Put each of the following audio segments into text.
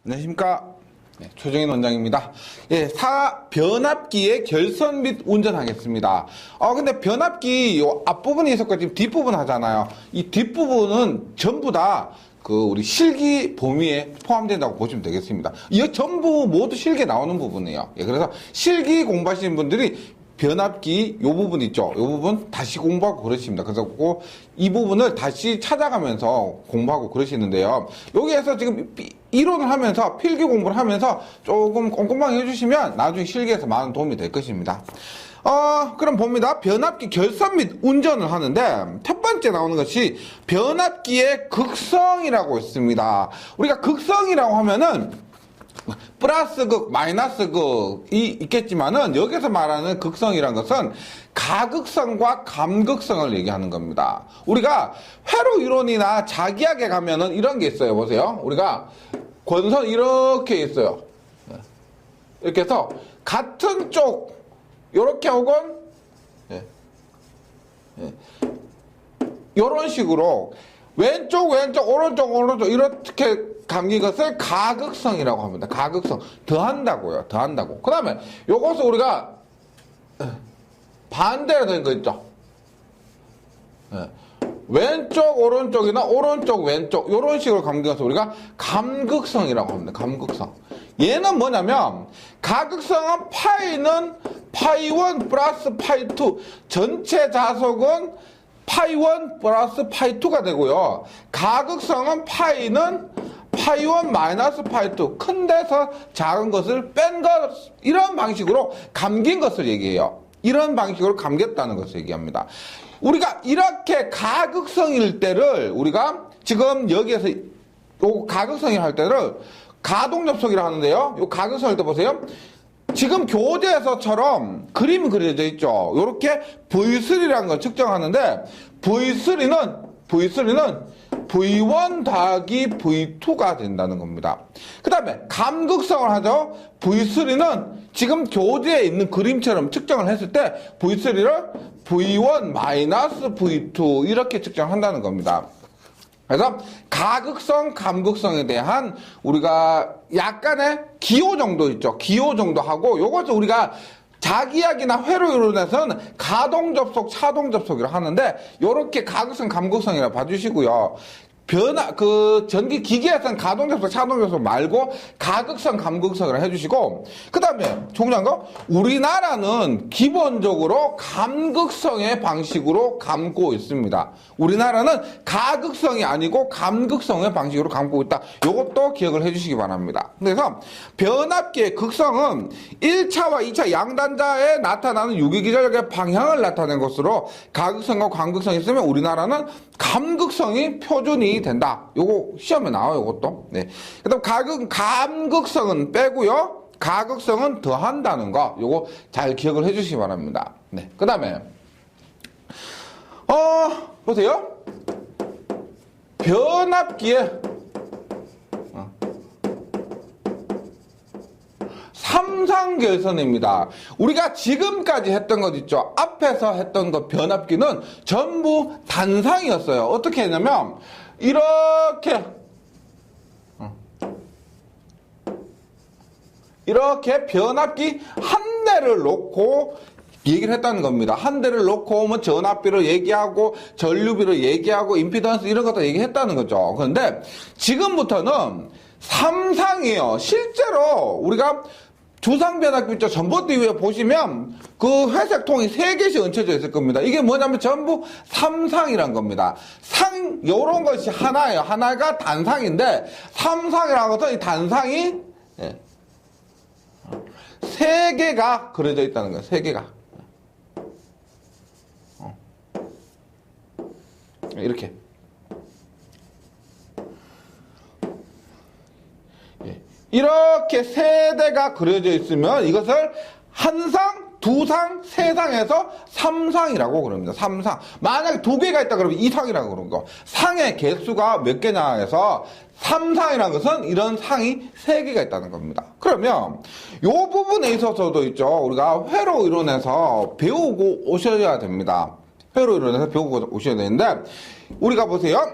안녕하십니까. 네, 최정인 원장입니다. 예, 변압기의 결선 및 운전하겠습니다. 근데 변압기 요 앞부분이 있었고 지금 뒷부분 하잖아요. 이 뒷부분은 전부 다 우리 실기 범위에 포함된다고 보시면 되겠습니다. 이 전부 모두 실기에 나오는 부분이에요. 예, 그래서 실기 공부하시는 분들이 변압기 요 부분 있죠. 요 부분 다시 공부하고 그러십니다. 그래서 이 부분을 다시 찾아가면서 공부하고 그러시는데요. 여기에서 지금 이론을 하면서 필기 공부를 하면서 조금 꼼꼼하게 해주시면 나중에 실기에서 많은 도움이 될 것입니다. 그럼 봅니다. 변압기 결선 및 운전을 하는데 첫 번째 나오는 것이 변압기의 극성이라고 있습니다. 우리가 극성이라고 하면은 플러스 극, 마이너스 극이 있겠지만은 여기서 말하는 극성이란 것은 가극성과 감극성을 얘기하는 겁니다. 우리가 회로 이론이나 자기학에 가면은 이런 게 있어요. 보세요. 우리가 권선 이렇게 있어요. 이렇게 해서 같은 쪽 요렇게 혹은 요런 식으로 왼쪽 오른쪽 이렇게 감긴 것을 가극성이라고 합니다. 가극성. 더한다고요. 더한다고. 그 다음에 요것을 우리가 반대로 된 거 있죠. 왼쪽 오른쪽이나 오른쪽 왼쪽 요런 식으로 감긴 것을 우리가 감극성이라고 합니다. 감극성. 얘는 뭐냐면 가극성은 파이는 파이1 플러스 파이2 전체 자속은 파이1 플러스 파이2가 되고요. 가극성은 파이는 파이1 마이너스 파이2 큰 데서 작은 것을 뺀 것 이런 방식으로 감긴 것을 얘기해요. 이런 방식으로 감겼다는 것을 얘기합니다. 우리가 이렇게 가극성일 때를 우리가 지금 여기에서 요 가극성이라 할 때를 가동접속이라 하는데요. 요 가극성일 때 보세요. 지금 교재에서처럼 그림이 그려져 있죠. 요렇게 V3라는 걸 측정하는데 V3는 V1 더하기 V2가 된다는 겁니다. 그 다음에 감극성을 하죠. V3는 지금 교재에 있는 그림처럼 측정을 했을 때 V3를 V1 마이너스 V2 이렇게 측정한다는 겁니다. 그래서 가극성, 감극성에 대한 우리가 약간의 기호 정도 있죠. 기호 정도 하고 요것을 우리가 자기학이나 회로 이론에서는 가동접속, 차동접속이라고 하는데 요렇게 가극성, 감극성이라고 봐주시고요. 전기 기계에서는 가동접속, 차동접속 말고 가극성, 감극성이라고 해주시고 그 다음에 중요한 거 우리나라는 기본적으로 감극성의 방식으로 감고 있습니다. 우리나라는 가극성이 아니고 감극성의 방식으로 감고 있다. 요것도 기억을 해주시기 바랍니다. 그래서 변압기의 극성은 1차와 2차 양단자에 나타나는 유기기전력의 방향을 나타낸 것으로 가극성과 감극성이 있으면 우리나라는 감극성이 표준이 된다. 요거 시험에 나와요, 요것도. 네. 그다음 감극성은 빼고요. 가극성은 더한다는 거. 요거 잘 기억을 해 주시기 바랍니다. 네. 그다음에 보세요. 변압기에 삼상결선입니다. 우리가 지금까지 했던 것 있죠. 앞에서 했던 것 변압기는 전부 단상이었어요. 어떻게 했냐면 이렇게 변압기 한 대를 놓고 얘기를 했다는 겁니다. 한 대를 놓고 오면 전압비를 얘기하고 전류비를 얘기하고 임피던스 이런 것도 얘기했다는 거죠. 그런데 지금부터는 삼상이에요. 실제로 우리가 주상변압기 있죠. 전봇대 위에 보시면 그 회색 통이 3개씩 얹혀져 있을 겁니다. 이게 뭐냐면 전부 삼상이란 겁니다. 요런 것이 하나예요. 하나가 단상인데 삼상이라는 것은 이 단상이 3개가 그려져 있다는 거예요. 3개가. 이렇게. 이렇게 3대가 그려져 있으면 이것을 한 상, 두 상, 세 상에서 삼상이라고 그럽니다. 삼상. 만약에 2개가 있다 그러면 이상이라고 그러는 거. 상의 개수가 몇 개냐 해서 삼상이라는 것은 이런 상이 3개가 있다는 겁니다. 그러면 요 부분에 있어서도 있죠. 우리가 회로 이론에서 배우고 오셔야 됩니다. 회로 이론에서 배우고 오셔야 되는데 우리가 보세요.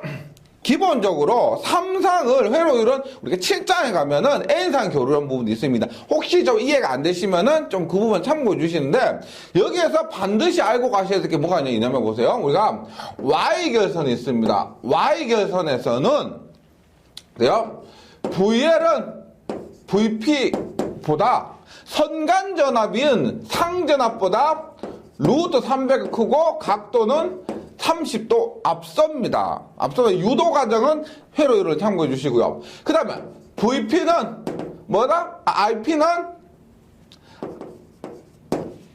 기본적으로 3상을 회로율은 우리가 7장에 가면은 N상 교류한 부분이 있습니다. 혹시 좀 이해가 안 되시면은 좀 그 부분 참고해 주시는데, 여기에서 반드시 알고 가셔야 될 게 뭐가 있냐면 보세요. 우리가 Y결선이 있습니다. Y결선에서는 그래요? VL은 VP보다 선간전압인 상전압보다 루트 300이 크고 각도는 30도 앞섭니다. 앞서서 유도 과정은 회로율을 참고해 주시고요. 그 다음에 VP는 뭐다? IP는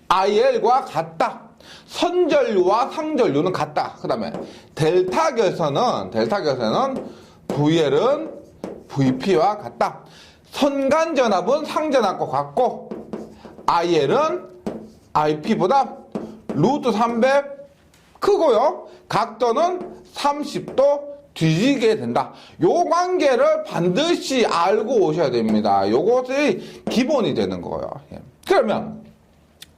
IL과 같다. 선전류와 상전류는 같다. 그 다음에 델타 결선은 VL은 VP와 같다. 선간전압은 상전압과 같고 IL은 IP보다 루트 300 크고요. 각도는 30도 뒤지게 된다. 요 관계를 반드시 알고 오셔야 됩니다. 요것이 기본이 되는 거예요. 그러면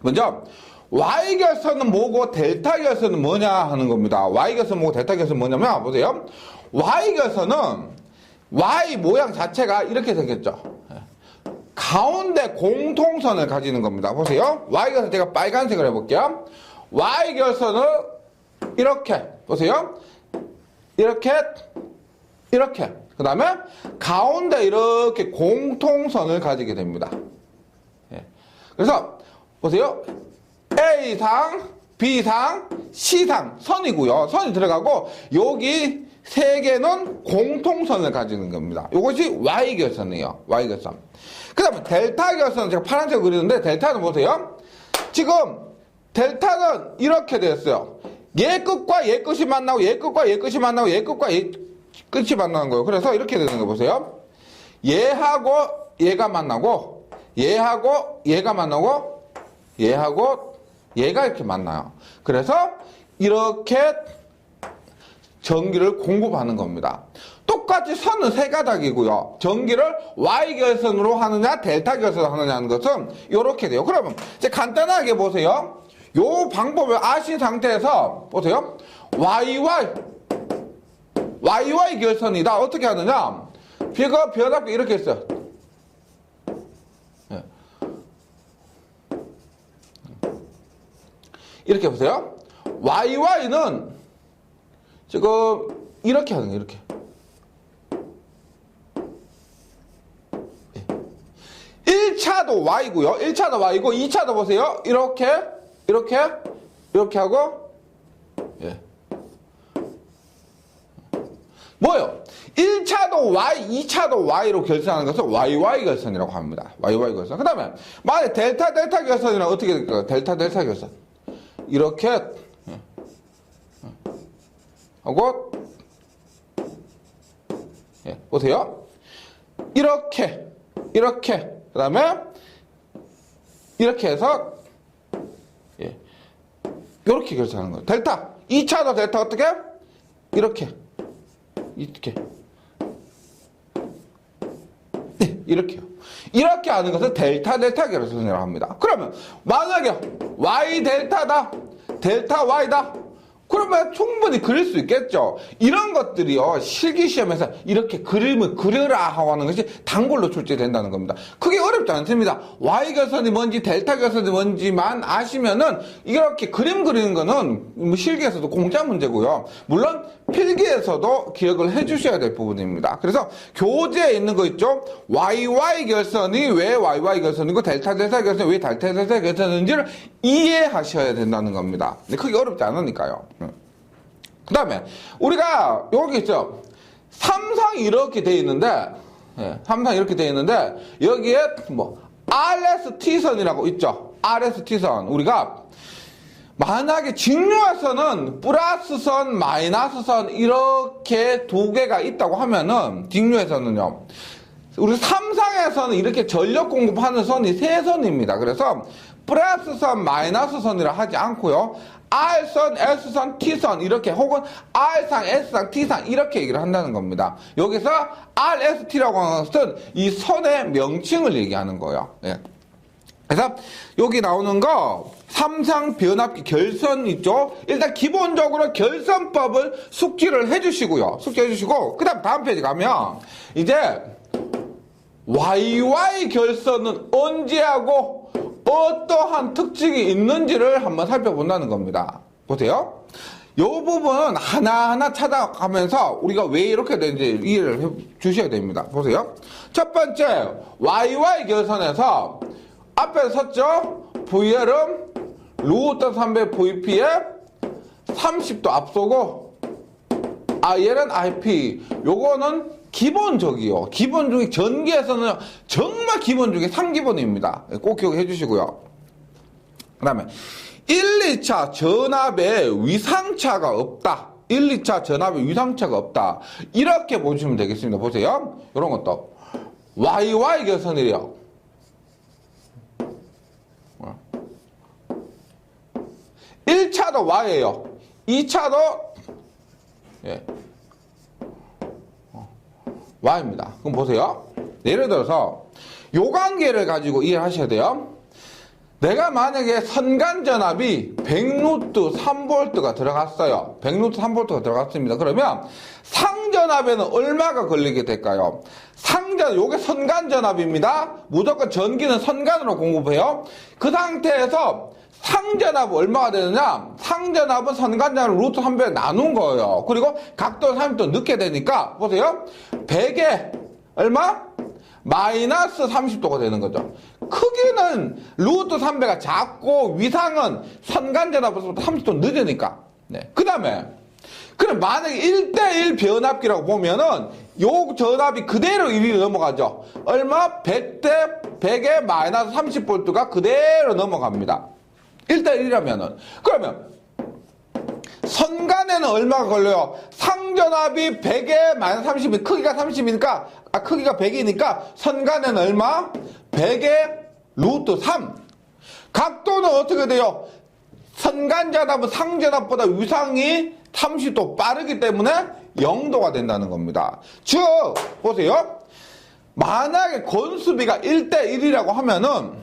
먼저 Y결선은 뭐고 델타 결선은 뭐냐 하는 겁니다. Y결선 뭐고 델타 결선은 뭐냐면 보세요. Y결선은 Y 모양 자체가 이렇게 생겼죠. 가운데 공통선을 가지는 겁니다. 보세요. Y결선 제가 빨간색을 해볼게요. Y결선은 이렇게 보세요. 이렇게 그 다음에 가운데 이렇게 공통선을 가지게 됩니다. 그래서 보세요. A상, B상, C상 선이고요. 선이 들어가고 여기 세 개는 공통선을 가지는 겁니다. 이것이 Y결선이에요. Y결선. 그 다음에 델타 결선은 제가 파란색으로 그리는데 델타는 보세요. 지금 델타는 이렇게 됐어요. 얘 끝과 얘 끝이 만나고 얘 끝과 얘 끝이 만나고 얘 끝과 얘 끝이 만나는 거예요. 그래서 이렇게 되는 거 보세요. 얘하고 얘가 만나고 얘하고 얘가 만나고 얘하고 얘가 이렇게 만나요. 그래서 이렇게 전기를 공급하는 겁니다. 똑같이 선은 세 가닥이고요. 전기를 Y결선으로 하느냐 델타 결선으로 하느냐 하는 것은 이렇게 돼요. 그러면 이제 간단하게 보세요. 요 방법을 아신 상태에서 보세요. YY 결선이다. 어떻게 하느냐? 비가 변압기 이렇게 했어요. 이렇게 보세요. YY는 지금 이렇게 하는 거예요. 이렇게. 1차도 Y고요. 1차도 Y고 2차도 보세요. 이렇게 하고 뭐요? 1차도 Y, 2차도 Y로 결선하는 것을 YY 결선이라고 합니다. YY 결선. 그 다음에 만약에 델타 결선이란 어떻게 될까요? 델타 결선. 이렇게 하고 보세요. 이렇게 그 다음에 이렇게 해서 이렇게 결선하는 거예요. 델타 2차도 델타 어떻게? 이렇게요. 이렇게 하는 것을 델타 결선이라고 합니다. 그러면 만약에 Y 델타다, 델타 Y다. 그러면 충분히 그릴 수 있겠죠. 이런 것들이요, 실기시험에서 이렇게 그림을 그려라 하고 하는 것이 단골로 출제된다는 겁니다. 그게 어렵지 않습니다. Y결선이 뭔지 델타 결선이 뭔지만 아시면은 이렇게 그림 그리는 거는 뭐 실기에서도 공짜 문제고요. 물론 필기에서도 기억을 해주셔야 될 부분입니다. 그래서 교재에 있는 거 있죠. YY 결선이 왜 YY 결선이고 델타 결선이 왜 델타 결선인지를 이해하셔야 된다는 겁니다. 근데 그게 어렵지 않으니까요. 그 다음에 우리가 여기 있죠. 3상이 이렇게 돼 있는데 3상이 이렇게 돼 있는데 여기에 뭐 RST선이라고 있죠. RST선. 우리가 만약에 직류에서는 플러스선, 마이너스선 이렇게 두 개가 있다고 하면은 직류에서는요. 우리 3상에서는 이렇게 전력 공급하는 선이 세 선입니다. 그래서 플러스선, 마이너스선이라 하지 않고요. R선, S선, T선 이렇게 혹은 R상, S상, T상 이렇게 얘기를 한다는 겁니다. 여기서 RST라고 하는 것은 이 선의 명칭을 얘기하는 거예요. 예. 그래서 여기 나오는 거 삼상 변압기 결선 있죠? 일단 기본적으로 결선법을 숙지를 해주시고요. 숙지해주시고 그 다음 페이지 가면 이제 YY 결선은 언제 하고 어떠한 특징이 있는지를 한번 살펴본다는 겁니다. 보세요. 이 부분은 하나하나 찾아가면서 우리가 왜 이렇게 되는지 이해를 해 주셔야 됩니다. 보세요. 첫 번째, YY 결선에서 앞에 섰죠? VL은 루트 300 VP에 30도 앞서고, IL은 IP. 요거는 기본적이요. 기본적인 전기에서는 정말 기본 중에 상기본입니다. 꼭 기억해 주시고요. 그 다음에 1, 2차 전압에 위상차가 없다. 1, 2차 전압에 위상차가 없다. 이렇게 보시면 되겠습니다. 보세요. 이런 것도. YY 결선이래요. 1차도 Y예요. 2차도 Y입니다. 그럼 보세요. 예를 들어서 요 관계를 가지고 이해하셔야 돼요. 내가 만약에 선간전압이 100루트 3V가 들어갔어요. 100루트 3V가 들어갔습니다. 그러면 상전압에는 얼마가 걸리게 될까요? 요게 선간전압입니다. 무조건 전기는 선간으로 공급해요. 그 상태에서 상전압은 얼마가 되느냐? 상전압은 선간전압을 루트 300에 나눈 거예요. 그리고 각도 30도 늦게 되니까 보세요. 100에 얼마? 마이너스 30도가 되는 거죠. 크기는 루트 300가 작고 위상은 선간전압보다 30도 늦으니까. 네. 그 다음에 그럼 만약에 1대1 변압기라고 보면은 요 전압이 그대로 1이 넘어가죠. 얼마? 100에 마이너스 30V가 그대로 넘어갑니다. 1대1이라면은. 그러면 선간에는 얼마가 걸려요? 상전압이 100에 마이너스 30이 크기가 30이니까 크기가 100이니까 선간에는 얼마? 100에 루트 3. 각도는 어떻게 돼요? 선간전압은 상전압보다 위상이 30도 빠르기 때문에 0도가 된다는 겁니다. 즉 보세요. 만약에 건수비가 1대1이라고 하면은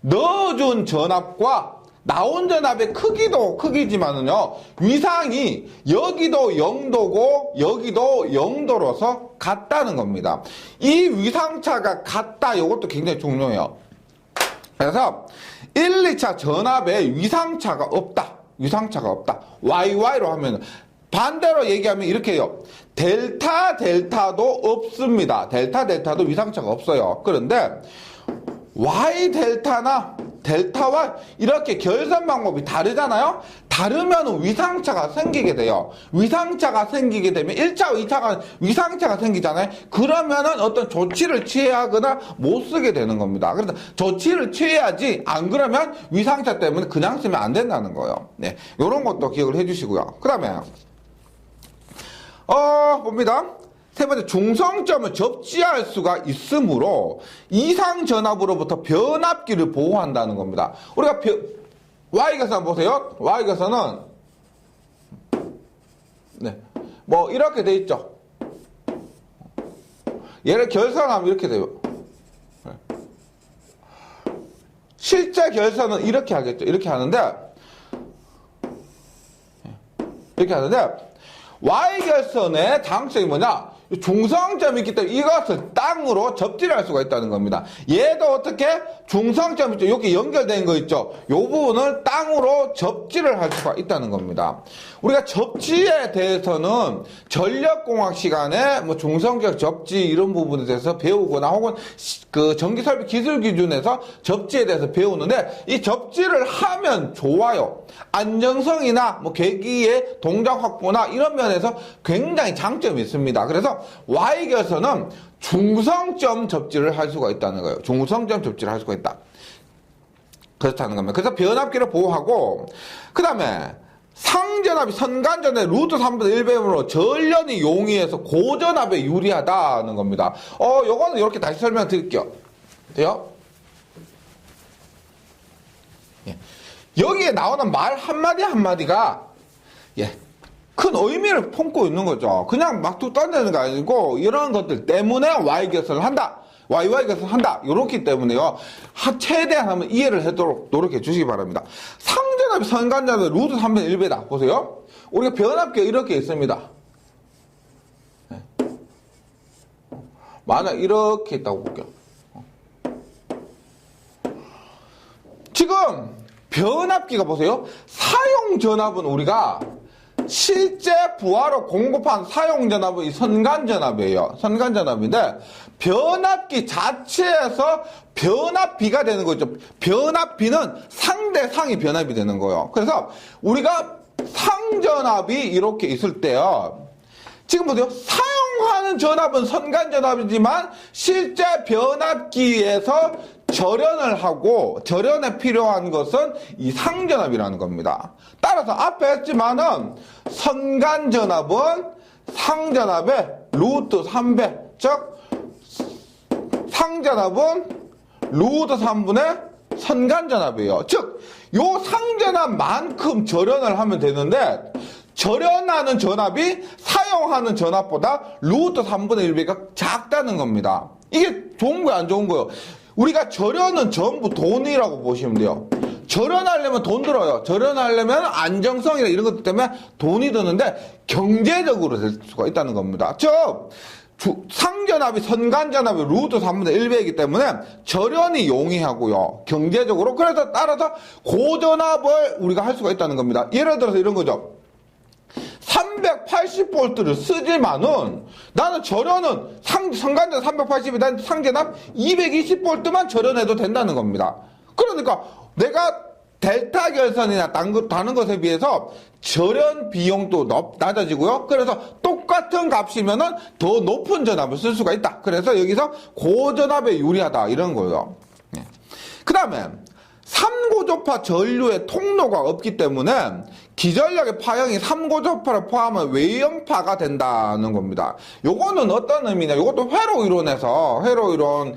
넣어준 전압과 나온 전압의 크기도 크기지만은요, 위상이 여기도 0도고 여기도 0도로서 같다는 겁니다. 이 위상차가 같다, 이것도 굉장히 중요해요. 그래서 1, 2차 전압에 위상차가 없다. 위상차가 없다. YY로 하면 반대로 얘기하면 이렇게 해요. 델타 델타도 없습니다. 델타 델타도 위상차가 없어요. 그런데 Y 델타나 델타와 이렇게 결선 방법이 다르잖아요. 다르면 위상차가 생기게 돼요. 위상차가 생기게 되면 1차, 2차가 위상차가 생기잖아요. 그러면은 어떤 조치를 취해야 하거나 못 쓰게 되는 겁니다. 그래서 조치를 취해야지, 안 그러면 위상차 때문에 그냥 쓰면 안 된다는 거예요. 네, 요런 것도 기억을 해 주시고요. 그 다음에 봅니다. 세 번째, 중성점을 접지할 수가 있으므로 이상 전압으로부터 변압기를 보호한다는 겁니다. 우리가 Y계선 보세요. Y계선은 네, 뭐 이렇게 돼 있죠. 얘를 결선하면 이렇게 돼요. 실제 결선은 이렇게 하겠죠. 이렇게 하는데 Y결선의 장점이 뭐냐? 중성점이 있기 때문에 이것을 땅으로 접지를 할 수가 있다는 겁니다. 얘도 어떻게? 중성점 있죠? 여기 연결된 거 있죠? 요 부분을 땅으로 접지를 할 수가 있다는 겁니다. 우리가 접지에 대해서는 전력공학 시간에 뭐 중성적 접지 이런 부분에 대해서 배우거나 혹은 그 전기설비 기술 기준에서 접지에 대해서 배우는데, 이 접지를 하면 좋아요. 안정성이나 뭐 계기의 동작 확보나 이런 면에서 굉장히 장점이 있습니다. 그래서 Y결선은 중성점 접지를 할 수가 있다는 거예요. 중성점 접지를 할 수가 있다. 그렇다는 겁니다. 그래서 변압기를 보호하고, 그 다음에 상전압이 선간전압의 루트 3분의 1배으로 전련이 용이해서 고전압에 유리하다는 겁니다. 요거는 이렇게 다시 설명드릴게요. 돼요? 예. 여기에 나오는 말 한마디 한마디가 큰 의미를 품고 있는 거죠. 그냥 막 툭 던지는 거 아니고 이런 것들 때문에 Y결선을 한다. YY 결선 한다. 이렇기 때문에요. 최대한 한번 이해를 하도록 노력해 주시기 바랍니다. 상전압이 선간전압의 루트 3분의 1배다. 보세요. 우리가 변압기가 이렇게 있습니다. 만약 이렇게 있다고 볼게요. 지금 변압기가 보세요. 사용 전압은 우리가 실제 부하로 공급한 사용 전압은 이 선간 전압이에요. 선간 전압인데 변압기 자체에서 변압비가 되는 거죠. 변압비는 상대상이 변압이 되는 거예요. 그래서 우리가 상전압이 이렇게 있을 때요. 지금 보세요. 사용하는 전압은 선간 전압이지만 실제 변압기에서 절연을 하고 절연에 필요한 것은 이 상전압이라는 겁니다. 따라서 앞에 했지만은 선간 전압은 상전압의 루트 3배, 즉 상전압은 루트 3분의 선간 전압이에요. 즉 요 상전압만큼 절연을 하면 되는데 절연하는 전압이 사용하는 전압보다 루트 3분의 1배가 작다는 겁니다. 이게 좋은 거예요, 안 좋은 거예요? 우리가 절연은 전부 돈이라고 보시면 돼요. 절연하려면 돈 들어요. 절연하려면 안정성이나 이런 것들 때문에 돈이 드는데 경제적으로 될 수가 있다는 겁니다. 즉 상전압이 선간전압이 루트 3분의 1배이기 때문에 절연이 용이하고요. 경제적으로. 그래서 따라서 고전압을 우리가 할 수가 있다는 겁니다. 예를 들어서 이런 거죠. 380V를 쓰지만은 나는 절연은 선간전 380이다 상전압 220V만 절연해도 된다는 겁니다. 그러니까 내가 델타 결선이나 다른 것에 비해서 절연 비용도 낮아지고요. 그래서 똑같은 값이면은 더 높은 전압을 쓸 수가 있다. 그래서 여기서 고전압에 유리하다 이런 거예요. 그 다음에 3고조파 전류의 통로가 없기 때문에 기전력의 파형이 3고조파를 포함한 외형파가 된다는 겁니다. 요거는 어떤 의미냐? 요것도 회로 이론에서 회로 이론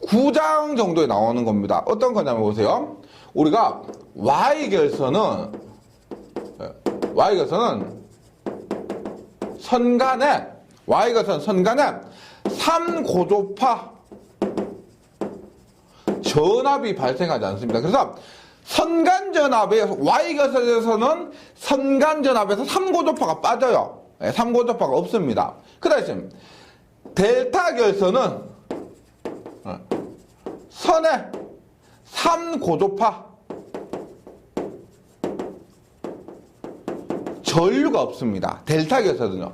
9장 정도에 나오는 겁니다. 어떤 거냐면 보세요. 우리가 Y결선은 선간에 Y결선 선간에 3고조파 전압이 발생하지 않습니다. 그래서 선간전압에 Y결선에서는 선간전압에서 3고조파가 빠져요. 3고조파가 없습니다. 그 다음 델타 결선은 선에 3고조파 전류가 없습니다. 델타 결선은요.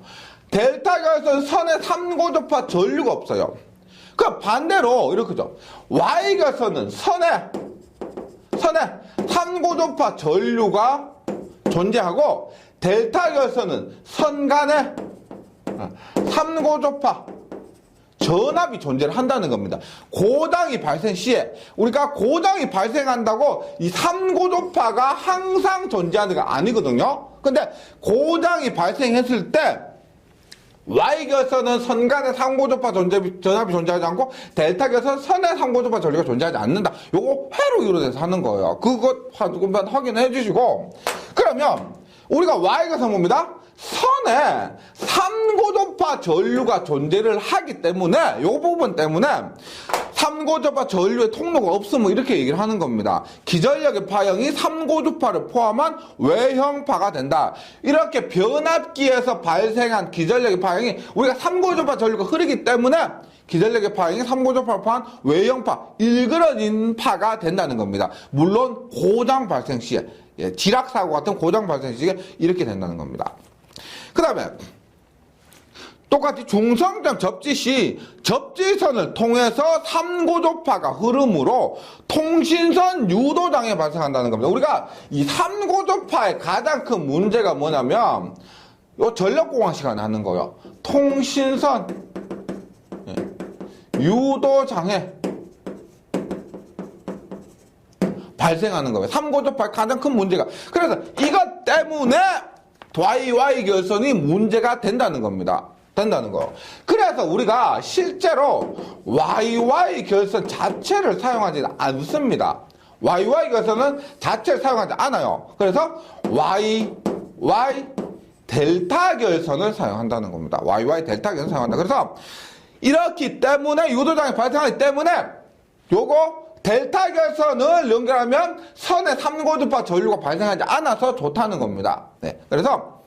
델타 결선 선에 3고조파 전류가 없어요. 그 반대로 이렇게죠. Y결선은 선에 3고조파 전류가 존재하고 델타 결선은 선간에 3고조파 전압이 존재를 한다는 겁니다. 고장이 발생 시에 우리가 고장이 발생한다고 이 3고조파가 항상 존재하는 게 아니거든요. 근데 고장이 발생했을 때 Y결선은 선간에 3고조파 전압이 존재하지 않고 델타결선 선에 3고조파 전류가 존재하지 않는다. 요거 회로 이론에서 하는 거예요. 그것 한번 확인해 주시고 그러면 우리가 Y결선 봅니다. 선에 3고조파 전류가 존재를 하기 때문에 요 부분 때문에 3고조파 전류의 통로가 없으면 이렇게 얘기를 하는 겁니다. 기전력의 파형이 3고조파를 포함한 외형파가 된다. 이렇게 변압기에서 발생한 기전력의 파형이 우리가 3고조파 전류가 흐르기 때문에 기전력의 파형이 3고조파를 포함한 외형파, 일그러진 파가 된다는 겁니다. 물론 고장 발생 시에 지락사고 같은 고장 발생 시에 이렇게 된다는 겁니다. 그 다음에 똑같이 중성점 접지 시 접지선을 통해서 3고조파가 흐름으로 통신선 유도장애 발생한다는 겁니다. 우리가 이 3고조파의 가장 큰 문제가 뭐냐면 요 전력공학 시간에 하는 거예요. 통신선 유도장애 발생하는 거예요. 3고조파의 가장 큰 문제가. 그래서 이것 때문에 YY 결선이 문제가 된다는 겁니다. 된다는 거. 그래서 우리가 실제로 YY 결선 자체를 사용하지 않습니다. YY 결선은 자체를 사용하지 않아요. 그래서 YY 델타 결선을 사용한다는 겁니다. YY 델타 결선을 사용한다. 그래서 이렇기 때문에 유도장애 발생하기 때문에 요거 델타 결선을 연결하면 선의 3고주파 전류가 발생하지 않아서 좋다는 겁니다. 네. 그래서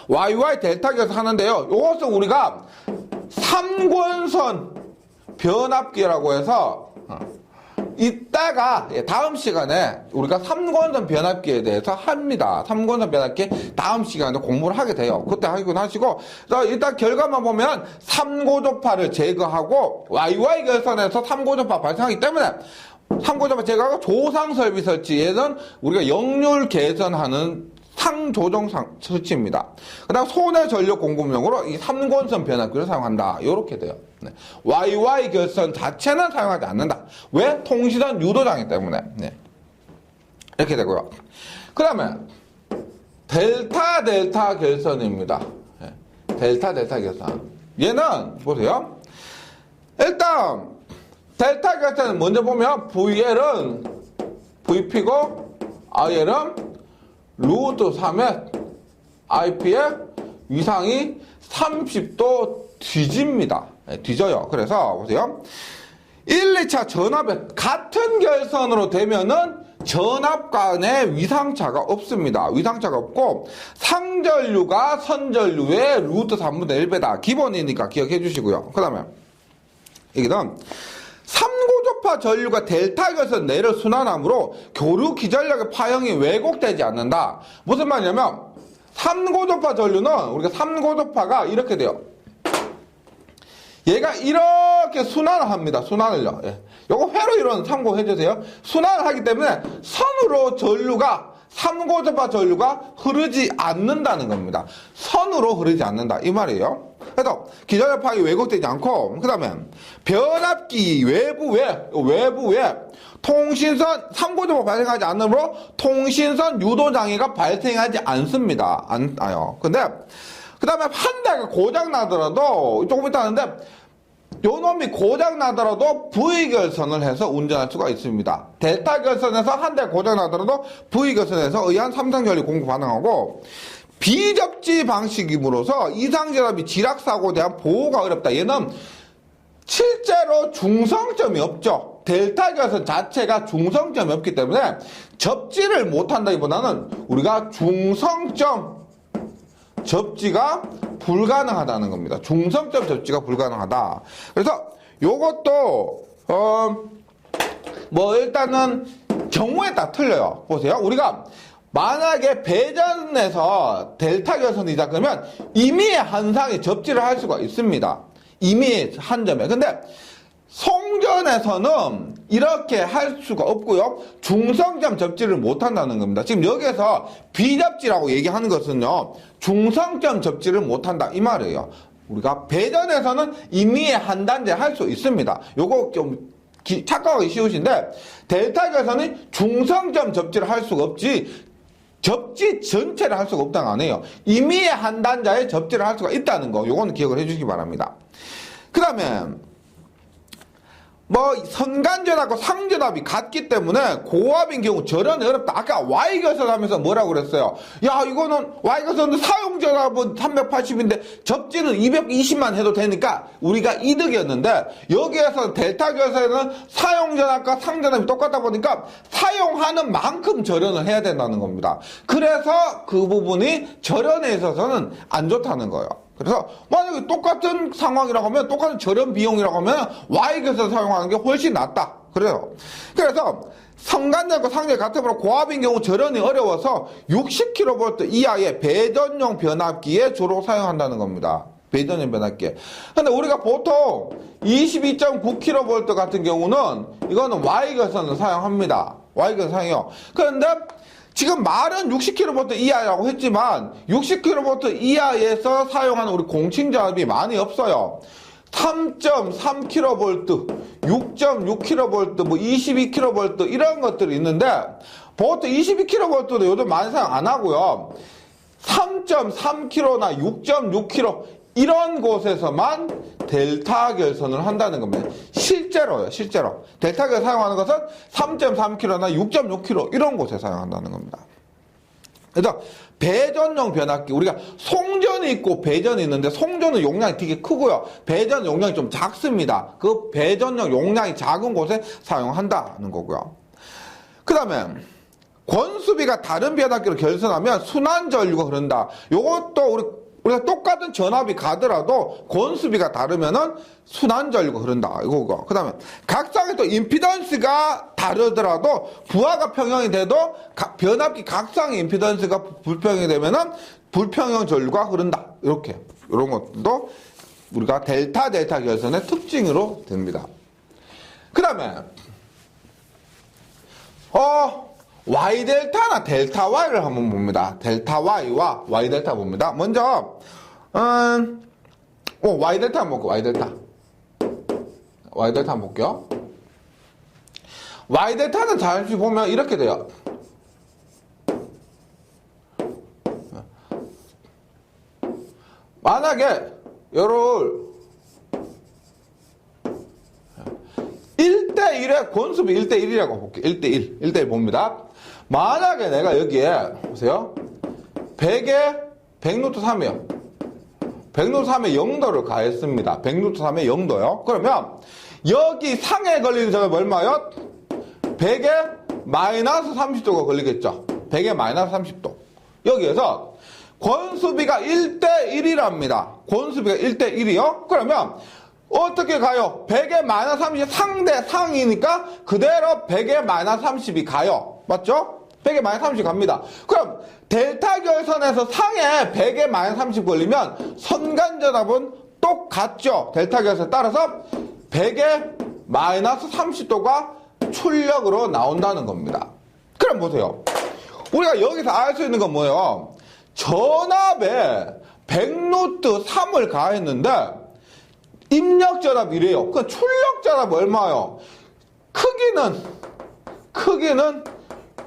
YY 델타 결선 하는데요. 요것은 우리가 3권선 변압기라고 해서 이따가 다음 시간에 우리가 3권선 변압기에 대해서 합니다. 3권선 변압기 다음 시간에 공부를 하게 돼요. 그때 하긴 하시고, 일단 결과만 보면 3고주파를 제거하고 YY 결선에서 3고주파 발생하기 때문에 3고주파 제거하고 조상설비 설치에는 우리가 역률 개선하는 상조정 설치입니다. 그 다음 손해 전력 공급용으로 이 3권선 변압기를 사용한다. 이렇게 돼요. 네. YY 결선 자체는 사용하지 않는다. 왜? 통신선 유도장애 때문에. 네. 이렇게 되고요. 그 다음에 델타 결선입니다. 네. 델타 결선. 얘는 보세요. 일단 델타 결선은 먼저 보면 VL은 VP고 IL은 루트 3의 IP의 위상이 30도 뒤집니다. 네, 뒤져요. 그래서 보세요. 1, 2차 전압에 같은 결선으로 되면은 전압 간의 위상차가 없습니다. 위상차가 없고 상전류가 선전류의 루트 3분의 1배다. 기본이니까 기억해 주시고요. 그 다음에 여기는 3고주파 전류가 델타 결선 내를 순환하므로 교류 기전력의 파형이 왜곡되지 않는다. 무슨 말이냐면 3고주파 전류는 우리가 3고주파가 이렇게 돼요. 얘가 이렇게 순환을 합니다. 순환을요. 예. 요거 회로 이론 참고해 주세요. 순환을 하기 때문에 선으로 전류가 3고주파 전류가 흐르지 않는다는 겁니다. 선으로 흐르지 않는다. 이 말이에요. 그래서 기전력 파형이 왜곡되지 않고, 그 다음에 변압기 외부에 통신선 3고주파 발생하지 않으므로 통신선 유도장애가 발생하지 않습니다. 근데 그 다음에 한 대가 고장나더라도 조금 이따 하는데 요 놈이 고장나더라도 V결선을 해서 운전할 수가 있습니다. 델타 결선에서 한 대 고장나더라도 V결선에서 의한 삼성전력 공급 가능하고 비접지 방식임으로써 이상전압이 지락사고에 대한 보호가 어렵다. 얘는 실제로 중성점이 없죠. 델타 결선 자체가 중성점이 없기 때문에 접지를 못한다기보다는 우리가 중성점 접지가 불가능하다는 겁니다. 중성점 접지가 불가능하다. 그래서 요것도 일단은 경우에 따라 틀려요. 보세요. 우리가 만약에 배전에서 델타 결선이다 그러면 임의의 한상에 접지를 할 수가 있습니다. 임의의 한 점에. 근데 송전에서는 이렇게 할 수가 없고요. 중성점 접지를 못한다는 겁니다. 지금 여기에서 비접지라고 얘기하는 것은요. 중성점 접지를 못한다 이 말이에요. 우리가 배전에서는 임의의 한 단계 할 수 있습니다. 요거 좀 착각하기 쉬우신데 델타 결선은 중성점 접지를 할 수가 없지 접지 전체를 할 수가 없다는 거 아니에요. 임의의 한 단자에 접지를 할 수가 있다는 거 요거는 기억을 해주시기 바랍니다. 그 다음에 선간전압과 상전압이 같기 때문에 고압인 경우 절연이 어렵다. 아까 Y결선 하면서 뭐라고 그랬어요? 야, 이거는 Y결선은 사용전압은 380인데 접지는 220만 해도 되니까 우리가 이득이었는데 여기에서 델타 결선에는 사용전압과 상전압이 똑같다 보니까 사용하는 만큼 절연을 해야 된다는 겁니다. 그래서 그 부분이 절연에 있어서는 안 좋다는 거예요. 그래서 만약에 똑같은 상황이라고 하면 똑같은 절연 비용이라고 하면 Y결선 사용하는 게 훨씬 낫다. 그래요. 그래서 성간전과 상전이 같으므로 고압인 경우 절연이 어려워서 60kV 이하의 배전용 변압기에 주로 사용한다는 겁니다. 배전용 변압기에. 근데 우리가 보통 22.9kV 같은 경우는 이거는 Y결선을 사용합니다. Y결선 사용해요. 그런데 지금 말은 60kV 이하라고 했지만 60kV 이하에서 사용하는 우리 공칭전압이 많이 없어요. 3.3kV, 6.6kV, 22kV 이런 것들이 있는데 보통 22kV도 요즘 많이 사용 안 하고요. 3.3kV나 6.6kV 이런 곳에서만 델타 결선을 한다는 겁니다. 실제로요, 실제로. 델타 결선 사용하는 것은 3.3kg나 6.6kg 이런 곳에 사용한다는 겁니다. 그래서 배전용 변압기. 우리가 송전이 있고 배전이 있는데 송전은 용량이 되게 크고요. 배전은 용량이 좀 작습니다. 그 배전용 용량이 작은 곳에 사용한다는 거고요. 그 다음에 권수비가 다른 변압기로 결선하면 순환전류가 흐른다. 요것도 우리가 똑같은 전압이 가더라도 권수비가 다르면은 순환전류가 흐른다. 이거고. 그 다음에 각상의 또 임피던스가 다르더라도 부하가 평형이 돼도 변압기 각상의 임피던스가 불평형이 되면은 불평형 전류가 흐른다. 이렇게. 이런 것도 우리가 델타 결선의 특징으로 됩니다. 그 다음에, Y 델타나 델타 Y를 한번 봅니다. 델타 Y와 Y 델타 봅니다. 먼저, Y 델타 한번 볼게요. Y 델타 한번 볼게요. Y 델타는 잠시 보면 이렇게 돼요. 만약에, 요를 1대1의 권수비 1대1이라고 볼게요. 1대1 봅니다. 만약에 내가 여기에, 보세요. 100에 100루트 3이요. 100루트 3에 0도를 가했습니다. 100루트 3에 0도요. 그러면, 여기 상에 걸리는 점은 얼마요? 100에 마이너스 30도가 걸리겠죠. 100에 마이너스 30도. 여기에서, 권수비가 1대1이랍니다. 권수비가 1대1이요? 그러면, 어떻게 가요? 100에 마이너스 30이 상대 상이니까 그대로 100에 마이너스 30이 가요. 맞죠? 100에 마이너스 30이 갑니다. 그럼 델타 결선에서 상에 100에 마이너스 30 걸리면 선간전압은 똑같죠. 델타 결선에 따라서 100에 마이너스 30도가 출력으로 나온다는 겁니다. 그럼 보세요. 우리가 여기서 알 수 있는 건 뭐예요? 전압에 100루트 3을 가했는데 입력전압이 이래요. 그 출력전압 얼마요? 크기는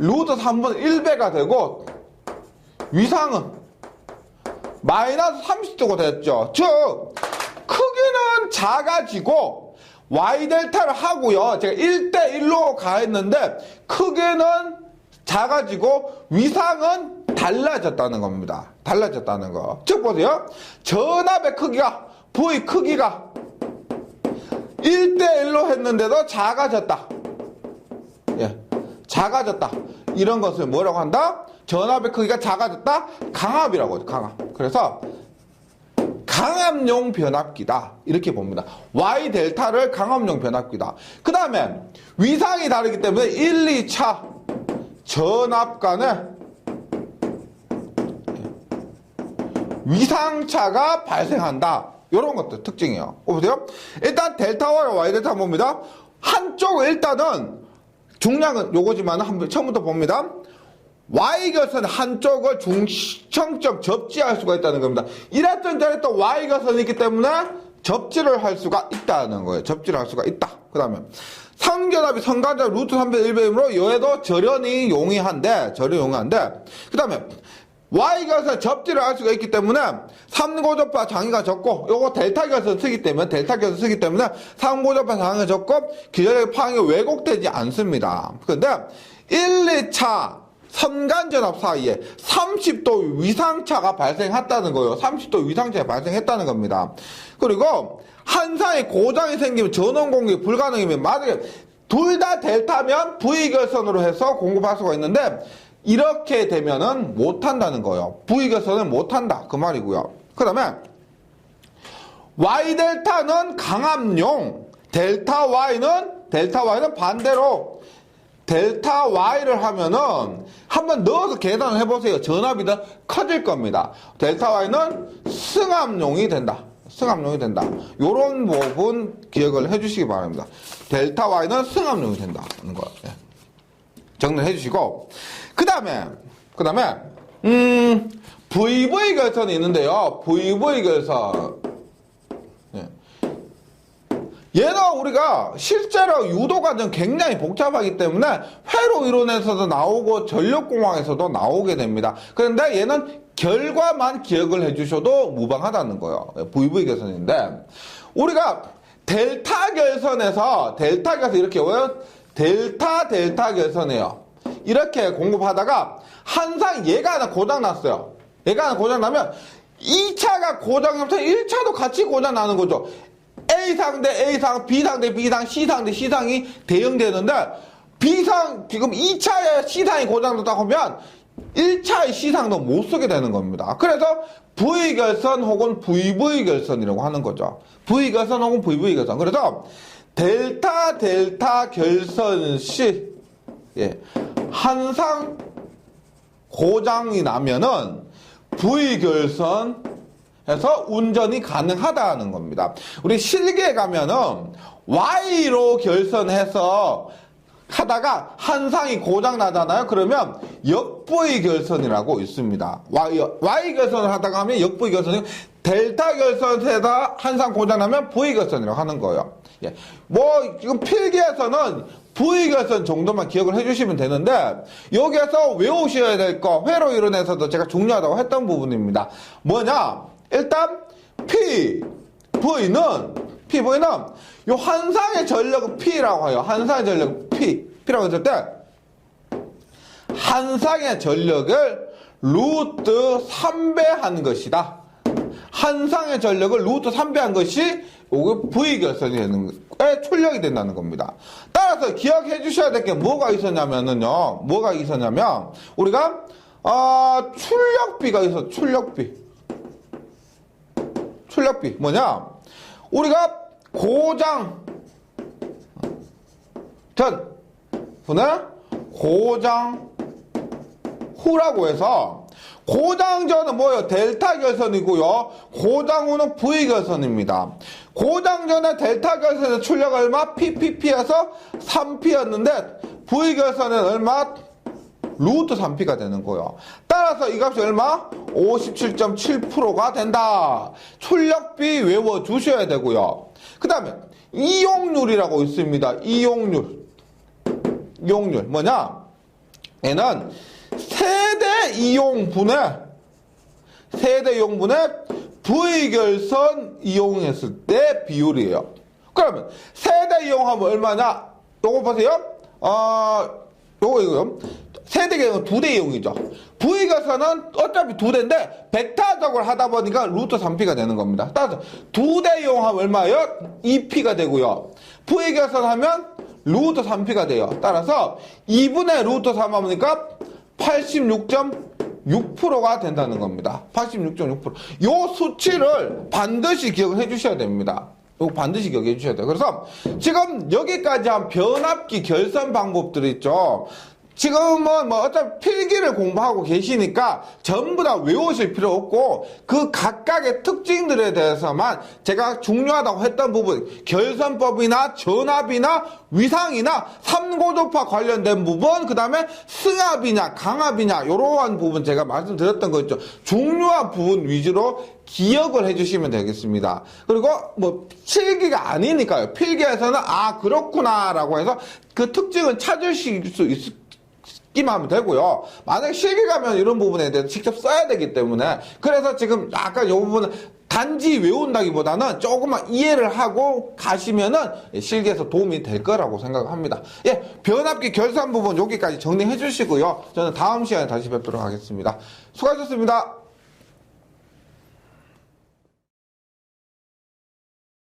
루트 3분의 1배가 되고 위상은 마이너스 30도가 됐죠. 즉 크기는 작아지고 Y델타를 하고요. 제가 1대1로 가했는데 크기는 작아지고 위상은 달라졌다는 겁니다. 달라졌다는 거. 즉 보세요. 전압의 크기가 V 크기가 1대1로 했는데도 작아졌다. 예, 작아졌다. 이런 것을 뭐라고 한다? 전압의 크기가 작아졌다? 강압이라고 하죠. 강압. 그래서 강압용 변압기다. 이렇게 봅니다. Y 델타를 강압용 변압기다. 그 다음에 위상이 다르기 때문에 1, 2차 전압 간의 위상차가 발생한다. 이런 것도 특징이에요. 보세요. 일단 델타와 Y 델타 봅니다. 한쪽은 일단은 중량은 요거지만 한번 처음부터 봅니다. Y결선 한쪽을 중청적 접지할 수가 있다는 겁니다. 이랬던 저랬던 Y결선이 있기 때문에 접지를 할 수가 있다는 거예요. 접지를 할 수가 있다. 그 다음에 상전압이 선간전압 루트 3분의 1배이므로 여에도 절연이 용이한데 그 다음에 Y결선 접지를 할 수가 있기 때문에 3고접화 장애가 적고 요거 델타결선 쓰기 때문에 3고접화 장애가 적고 기존의 파형이 왜곡되지 않습니다. 그런데 1, 2차 선간전압 사이에 30도 위상차가 발생했다는 거예요. 30도 위상차가 발생했다는 겁니다. 그리고 한 상에 고장이 생기면 전원 공급이 불가능이면 만약에 둘 다 델타면 V결선으로 해서 공급할 수가 있는데 이렇게 되면은 못한다는 거예요. V결선은 못한다. 그 말이고요. 그 다음에 Y델타는 강압용, 델타 Y는 반대로 델타 Y를 하면은 한번 넣어서 계산을 해보세요. 전압이 더 커질 겁니다. 델타 Y는 승압용이 된다. 요런 부분 기억을 해주시기 바랍니다. 델타 Y는 승압용이 된다는 거. 예. 정리해 주시고 그 다음에 VV 결선이 있는데요. VV 결선 얘는 우리가 실제로 유도 과정 굉장히 복잡하기 때문에 회로 이론에서도 나오고 전력공학에서도 나오게 됩니다. 그런데 얘는 결과만 기억을 해주셔도 무방하다는 거예요. VV 결선인데 우리가 델타 결선에서 이렇게 오요 델타 결선이에요. 이렇게 공급하다가 항상 얘가 하나 고장났어요. 얘가 하나 고장나면 2차가 고장나면 1차도 같이 고장나는 거죠. A상 대 A상, B상 대 B상, C상 대 C상이 대응되는데 B상, 지금 2차에 C상이 고장났다고 하면 1차의 C상도 못 쓰게 되는 겁니다. 그래서 V결선 혹은 VV 결선이라고 하는 거죠. V결선 혹은 VV 결선. 그래서 델타 결선 시 항상 고장이 나면은 V결선 해서 운전이 가능하다는 겁니다. 우리 실기에 가면은 Y로 결선해서 하다가 한상이 고장 나잖아요. 그러면 역V 결선이라고 있습니다. Y 결선을 하다가 하면 역V 결선이 델타 결선에다 한상 고장 나면 V 결선이라고 하는 거예요. 예. 뭐 지금 필기에서는 V 결선 정도만 기억을 해주시면 되는데 여기에서 외우셔야 될 거 회로 이론에서도 제가 중요하다고 했던 부분입니다. 뭐냐? 일단 PV는 요 한상의 전력은 P라고 해요. 한상의 전력 P라고 했을 때 한상의 전력을 루트 3배한 것이다. 한상의 전력을 루트 3배한 것이 요게 V결선이 되는 게 출력이 된다는 겁니다. 따라서 기억해 주셔야 될 게 뭐가 있었냐면요. 우리가 출력비가 있어. 출력비 뭐냐? 우리가 고장 전 분의 고장 후라고 해서 고장 전은 뭐예요? 델타 결선이고요. 고장 후는 V 결선입니다. 고장 전에 델타 결선의 출력 얼마? PPP에서 3P였는데 V 결선은 얼마? 루트 3P가 되는 거예요. 따라서 이 값이 얼마? 57.7%가 된다. 출력비 외워주셔야 되고요. 그 다음에 이용률이라고 있습니다. 이용률 뭐냐? 얘는 세대 이용분의 V결선 이용했을 때 비율이에요. 그러면 세대 이용하면 얼마냐? 요거 보세요. 이거요. 세대 이용은 2대 이용이죠. V결선은 어차피 2대인데 벡터적으로 하다 보니까 루트 3P가 되는 겁니다. 따라서 2대 이용하면 얼마예요? 2P가 되고요. V결선 하면 루트 3P가 돼요. 따라서 2분의 루트 3 하니까 86.6%가 된다는 겁니다. 86.6%. 요 수치를 반드시 기억을 해주셔야 됩니다. 이거 반드시 기억해 주셔야 돼요. 그래서 지금 여기까지 한 변압기 결선 방법들이 있죠. 지금은 뭐 어차피 필기를 공부하고 계시니까 전부 다 외우실 필요 없고 그 각각의 특징들에 대해서만 제가 중요하다고 했던 부분 결선법이나 전압이나 위상이나 삼고조파 관련된 부분 그 다음에 승합이냐 강압이냐 이러한 부분 제가 말씀드렸던 거 있죠. 중요한 부분 위주로 기억을 해주시면 되겠습니다. 그리고 뭐 필기가 아니니까요. 필기에서는 아 그렇구나 라고 해서 그 특징을 찾으실 수 있기만 하면 되고요. 만약에 실기 가면 이런 부분에 대해서 직접 써야 되기 때문에 그래서 지금 약간 이 부분은 단지 외운다기보다는 조금만 이해를 하고 가시면은 실기에서 도움이 될 거라고 생각합니다. 예, 변압기 결산 부분 여기까지 정리해 주시고요. 저는 다음 시간에 다시 뵙도록 하겠습니다. 수고하셨습니다.